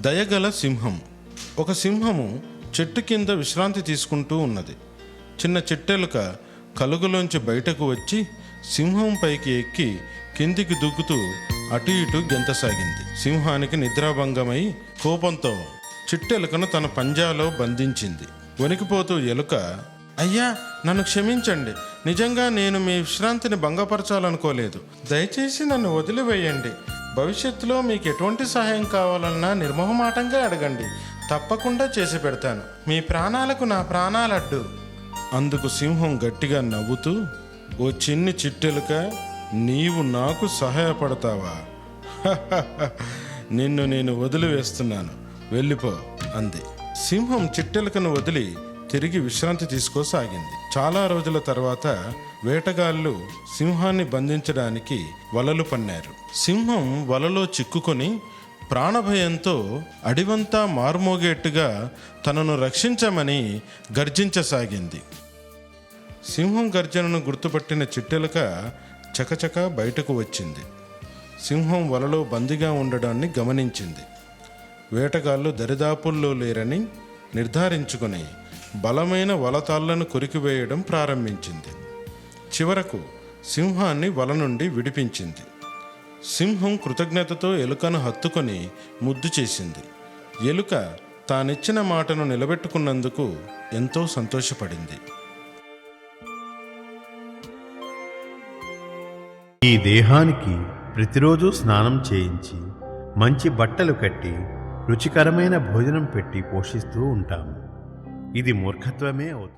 దయగల సింహం. ఒక సింహము చెట్టు కింద విశ్రాంతి తీసుకుంటూ ఉన్నది. చిన్న చిట్టెలుక కలుగులోంచి బయటకు వచ్చి సింహం పైకి ఎక్కి కిందికి దూకుతూ అటు ఇటు గెంతసాగింది. సింహానికి నిద్రాభంగమై కోపంతో చిట్టెలుకను తన పంజాలో బంధించింది. వణికిపోతూ ఎలుక, అయ్యా, నన్ను క్షమించండి, నిజంగా నేను మీ విశ్రాంతిని భంగపరచాలనుకోలేదు. దయచేసి నన్ను వదిలివేయండి. భవిష్యత్తులో మీకు ఎటువంటి సహాయం కావాలన్నా నిర్మోహమాటంగా అడగండి, తప్పకుండా చేసి పెడతాను. మీ ప్రాణాలకు నా ప్రాణాలడ్డు. అందుకు సింహం గట్టిగా నవ్వుతూ, ఓ చిన్ని చిట్టెలుక, నీవు నాకు సహాయపడతావా? నిన్ను నేను వదిలివేస్తున్నాను, వెళ్ళిపో అంది. సింహం చిట్టెలుకను వదిలి తిరిగి విశ్రాంతి తీసుకోసాగింది. చాలా రోజుల తర్వాత వేటగాళ్ళు సింహాన్ని బంధించడానికి వలలు పన్నారు. సింహం వలలో చిక్కుకొని ప్రాణభయంతో అడివంతా మారుమోగేట్టుగా తనను రక్షించమని గర్జించసాగింది. సింహం గర్జనను గుర్తుపట్టిన చిట్టెలుక చకచక బయటకు వచ్చింది. సింహం వలలో బందీగా ఉండడాన్ని గమనించింది. వేటగాళ్ళు దరిదాపుల్లో లేరని నిర్ధారించుకొని బలమైన వలతాళ్లను కొరికివేయడం ప్రారంభించింది. చివరకు సింహాన్ని వల నుండి విడిపించింది. సింహం కృతజ్ఞతతో ఎలుకను హత్తుకొని ముద్దు చేసింది. ఎలుక తానిచ్చిన మాటను నిలబెట్టుకున్నందుకు ఎంతో సంతోషపడింది. ఈ దేహానికి ప్రతిరోజు స్నానం చేయించి మంచి బట్టలు కట్టి రుచికరమైన భోజనం పెట్టి పోషిస్తూ ఉంటాము. ఇది మూర్ఖత్వమే అవుతుంది.